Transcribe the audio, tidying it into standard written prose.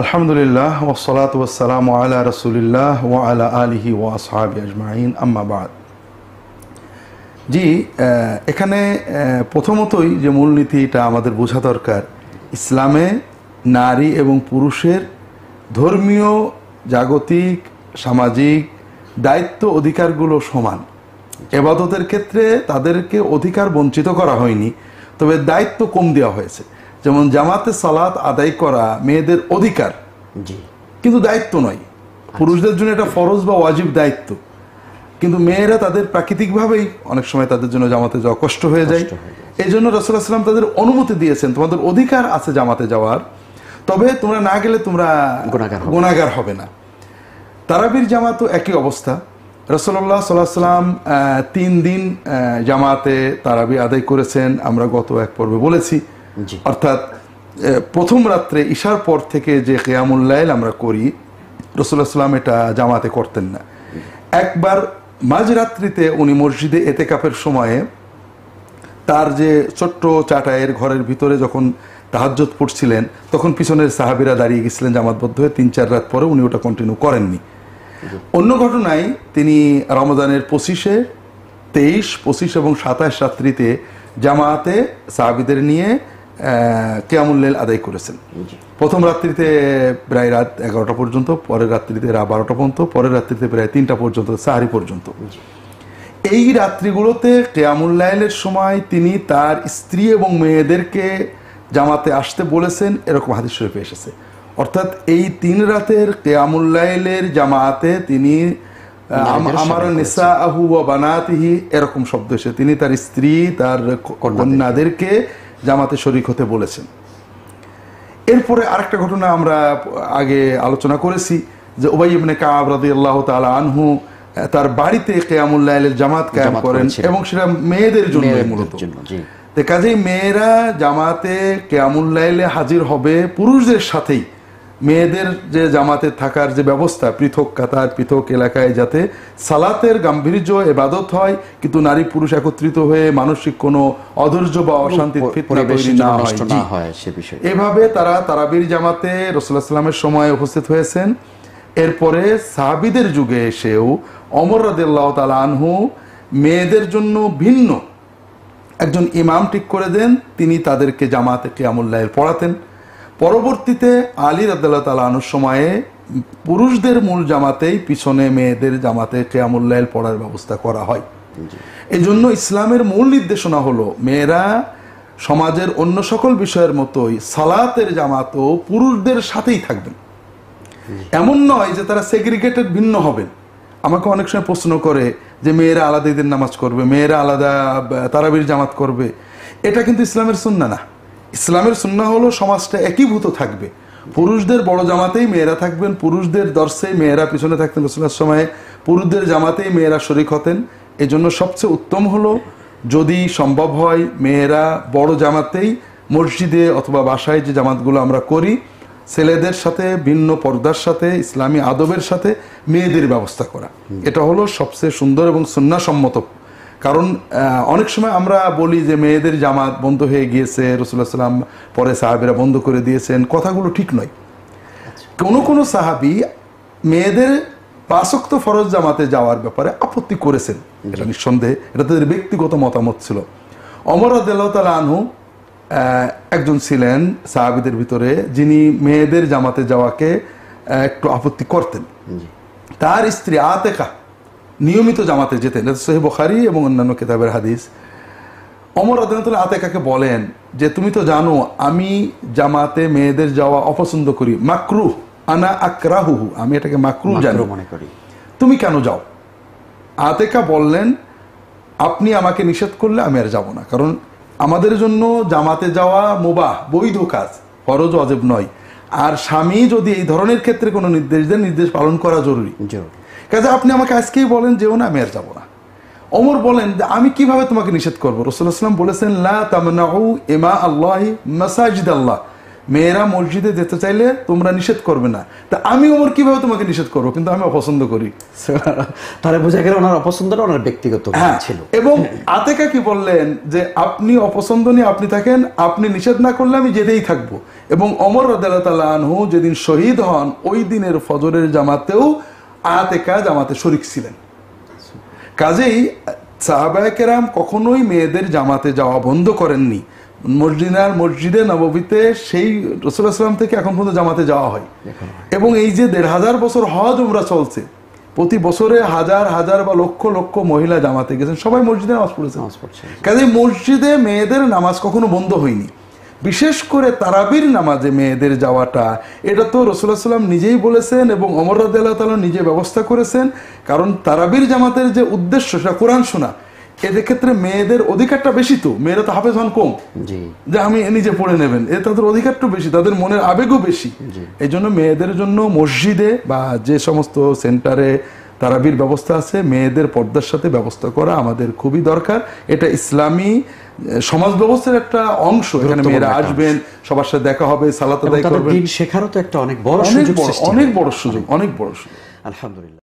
আলহামদুলিল্লাহ ওয়াসসালাতু ওয়াসসালামু আলা রাসূলিল্লাহ ওয়া আলা আলিহি ওয়া আসহাবিহি আজমাইন আম্মা বাদ। জি, এখানে প্রথমতই যে মূলনীতিটা আমাদের বোঝা দরকার, ইসলামে নারী এবং পুরুষের ধর্মীয়, জাগতিক, সামাজিক দায়িত্ব অধিকারগুলো সমান। ইবাদতের ক্ষেত্রে তাদেরকে অধিকার বঞ্চিত করা হয়নি, তবে দায়িত্ব কম দেওয়া হয়েছে। যেমন জামাতে সালাত আদায় করা মেয়েদের অধিকার, কিন্তু দায়িত্ব নয়। পুরুষদের জন্য এটা ফরজ বা ওয়াজিব দায়িত্ব, কিন্তু মেয়েরা তাদের প্রাকৃতিকভাবেই অনেক সময় তাদের জন্য জামাতে যাওয়া কষ্ট হয়ে যায়। এই জন্য রাসূলুল্লাহ সাল্লাল্লাহু আলাইহি ওয়াসাল্লাম তাদের অনুমতি দিয়েছেন, তোমাদের অধিকার আছে জামাতে যাওয়ার, তবে তোমরা না গেলে তোমরা গুনাহগার হবে না। তারাবির জামাতও একই অবস্থা। রাসূলুল্লাহ সাল্লাল্লাহু আলাইহি ওয়াসাল্লাম 3 দিন জামাতে তারাবি আদায় করেছেন, আমরা গত এক পর্বে বলেছি। অর্থাৎ প্রথম রাত্রে ঈশার পর থেকে যে কিয়ামুল লাইল আমরা করি, রাসূলুল্লাহ সাল্লাল্লাহু আলাইহি ওয়াসাল্লাম এটা জামাতে করতেন না। একবার মাঝরাত্রিতে উনি মসজিদে এতেকাফের সময়ে তার যে ছোট্ট চাটায়ের ঘরের ভিতরে যখন তাহাজ্জুদ পড়ছিলেন, তখন পিছনের সাহাবীরা দাঁড়িয়ে গেছিলেন জামাতবদ্ধ হয়ে। 3-4 রাত পরে উনি ওটা কন্টিনিউ করেননি। অন্য ঘটনায় তিনি রমজানের 25, 23, 25 এবং 27 রাত্রিতে জামাতে সাহাবীদের নিয়ে কিয়ামুল লাইল আদায় করেছেন। প্রথম রাত্রিতে প্রায় রাত 11টা পর্যন্ত, পরের রাত্রিতে রাত 12টা পর্যন্ত, পরের রাত্রিতে প্রায় 3টা পর্যন্ত, সাহারি পর্যন্ত। এই রাত্রিগুলোতে কিয়ামুল লাইলের সময় তিনি তার স্ত্রী এবং মেয়েদেরকে জামাতে আসতে বলেছেন, এরকম হাদিস শরীফে এসেছে। অর্থাৎ এই 3 রাতের কিয়ামুল লাইলের জামাতে তিনি আমার নিসাআহু ওয়া বানাতিহি এরকম শব্দ এসে তিনি তার স্ত্রী, তার কন্যাদেরকে জামাতে শরীক হতে বলেছেন। এরপরে আরেকটা ঘটনা আমরা আগে আলোচনা করেছি যে উবাই ইবনে কাব রাদিয়াল্লাহু তাআলা আনহু তার বাড়িতে কিয়ামুল লাইলের জামাত কায়েম করেন, এবং সেটা মেয়েদের জন্য মূলত। কাজেই মেয়েরা জামাতে কিয়ামুল লাইলে হাজির হবে পুরুষদের সাথেই। মেয়েদের যে জামাতে থাকার যে ব্যবস্থা, পৃথক কাতার, পৃথক এলাকায়, যাতে সালাতের গাম্ভীর্য ইবাদত হয়, কিন্তু নারী পুরুষ একত্রিত হয়ে মানসিক কোনো অধৈর্য বা অশান্তি ফিতনা তৈরি না হয় সে বিষয়ে। এভাবে তারা তারাবির জামাতে রাসূলুল্লাহ সাল্লাল্লাহু আলাইহি ওয়াসাল্লামের সময় উপস্থিত হয়েছেন। এরপরে সাহাবীদের যুগে এসেও ওমর রাদিয়াল্লাহু তাআলা আনহু মেয়েদের জন্য ভিন্ন একজন ইমাম ঠিক করে দেন, তিনি তাদেরকে জামাতে কিয়ামুল লাইল পড়াতেন। পরবর্তীতে আলী রাদিয়াল্লাহু তাআলা আনহুর সময়ে পুরুষদের মূল জামাতেই পিছনে মেয়েদের জামাতে কিয়ামুল লাইল পড়ার ব্যবস্থা করা হয়। এই জন্য ইসলামের মূল নির্দেশনা হলো মেয়েরা সমাজের অন্য সকল বিষয়ের মতোই সালাতের জামাতও পুরুষদের সাথেই থাকবেন। এমন নয় যে তারা সেগ্রিগেটেড, ভিন্ন হবেন। আমাকে অনেক সময় প্রশ্ন করে যে মেয়েরা আলাদা ঈদের নামাজ করবে, মেয়েরা আলাদা তারাবির জামাত করবে। এটা কিন্তু ইসলামের সুন্নাহ না। ইসলামের সুন্নাহ হলো সমাজটা একীভূত থাকবে। পুরুষদের বড় জামাতেই মেয়েরা থাকবেন, পুরুষদের দর্শে মেয়েরা পিছনে থাকতেন। রাসূলুল্লাহর সময়ে পুরুষদের জামাতেই মেয়েরা শরীক হতেন। এই জন্য সবচেয়ে উত্তম হলো যদি সম্ভব হয় মেয়েরা বড় জামাতেই মসজিদে অথবা বাসায় যে জামাতগুলো আমরা করি, ছেলেদের সাথে ভিন্ন পর্দার সাথে ইসলামী আদবের সাথে মেয়েদের ব্যবস্থা করা, এটা হলো সবচেয়ে সুন্দর এবং সুন্নাহসম্মত। কারণ অনেক সময় আমরা বলি যে মেয়েদের জামাত বন্ধ হয়ে গিয়েছে, রাসূলুল্লাহ সাল্লাল্লাহু আলাইহি ওয়াসাল্লাম পরে সাহাবীরা বন্ধ করে দিয়েছেন। কথাগুলো ঠিক নয়। কোনো সাহাবী মেয়েদের 5 ওয়াক্ত ফরজ জামাতে যাওয়ার ব্যাপারে আপত্তি করেছেন, এটা নিঃসন্দেহে, এটা তাদের ব্যক্তিগত মতামত ছিল। ওমর রাদিয়াল্লাহু তাআলা আনহু একজন ছিলেন সাহাবীদের ভিতরে যিনি মেয়েদের জামাতে যাওয়াকে একটু আপত্তি করতেন। তার স্ত্রী আতেকা নিয়মিত জামাতে যেতেন, সহিহ বুখারী এবং অন্যান্য কিতাবের হাদিস। ওমর রাদিয়াল্লাহু তাআলা আতেকাকে বলেন যে তুমি তো জানো আমি জামাতে মেয়েদের যাওয়া অপছন্দ করি, মাকরুহ, আনা আকরাহুহু, আমি এটাকে মাকরুহ জানি, তুমি কেন যাও? আতেকা বললেন আপনি আমাকে নিষেধ করলে আমি আর যাব না, কারণ আমাদের জন্য জামাতে যাওয়া মুবাহ, বৈধ কাজ, ফরজ ওয়াজিব নয়। আর স্বামী যদি এই ধরনের ক্ষেত্রে কোনো নির্দেশ দেন, নির্দেশ পালন করা জরুরি। কাজে আপনি আমাকে আজকেই বলেন যেও না, আমি আর যাবো না। ওমর বলেন যে আমি কিভাবে তোমাকে নিষেধ করবো? রাসূলুল্লাহ সাল্লাল্লাহু আলাইহি ওয়াসাল্লাম বলেছেন লা তামনাউ ইমা আল্লাহি মাসাজিদ আল্লাহ, মেয়েরা মসজিদে যেতে চাইলে তোমরা নিষেধ করবে না। তা আমি ওমর কিভাবে তোমাকে নিষেধ করবো, কিন্তু আমি অপছন্দ করি। তাহলে বোঝা গেল ওনার অপছন্দটা ওনার ব্যক্তিগত ছিল। এবং আতেকা কি বললেন যে আপনি অপছন্দ নিয়ে আপনি থাকেন, আপনি নিষেধ না করলে আমি যেতেই থাকবো। এবং ওমর রাদিয়াল্লাহু তাআলা আনহু যেদিন শহীদ হন ওই দিনের ফজরের জামাতেও আতেকা জামাতে শরীক ছিলেন। কাজেই সাহাবায়ে কেরাম কখনোই মেয়েদের জামাতে যাওয়া বন্ধ করেননি। মসজিদে নববীতে সেই রাসূলুল্লাহ সাল্লাল্লাহু আলাইহি ওয়াসাল্লাম থেকে এখন পর্যন্ত জামাতে যাওয়া হয়। এবং এই যে ১৫০০ বছর হজ উমরা চলছে, প্রতি বছরে হাজার হাজার বা লক্ষ লক্ষ মহিলা জামাতে গেছেন, সবাই মসজিদে নামাজ পড়েছেন। কাজেই মসজিদে মেয়েদের নামাজ কখনো বন্ধ হয়নি। বিশেষ করে তারাবির নামাজে মেয়েদের যাওয়াটা, এটা তো রাসূলুল্লাহ সাল্লাল্লাহু আলাইহি ওয়াসাল্লাম নিজেই বলেছেন এবং ওমর রাদিয়াল্লাহু তাআলা নিজে ব্যবস্থা করেছেন। কারণ তারাবির জামাতের যে উদ্দেশ্য সেটা কোরআন শোনা, এদের ক্ষেত্রে মেয়েদের অধিকারটা বেশি। তো মেয়েরা তো হাফেজ হন কম, যে আমি নিজে পড়ে নেবেন, তাদের অধিকারটা বেশি, তাদের মনের আবেগও বেশি। এই জন্য মেয়েদের জন্য মসজিদে বা যে সমস্ত সেন্টারে তারাবির ব্যবস্থা আছে, মেয়েদের পর্দার সাথে ব্যবস্থা করা আমাদের খুবই দরকার। এটা ইসলামী সমাজ ব্যবস্থার একটা অংশ। এখানে মেয়েরা আসবেন, সবার সাথে দেখা হবে, সালাত আদায় করবেন, শেখারও তো একটা অনেক বড় সুযোগ, অনেক বড় সুযোগ, অনেক বড় সুযোগ। আলহামদুলিল্লাহ।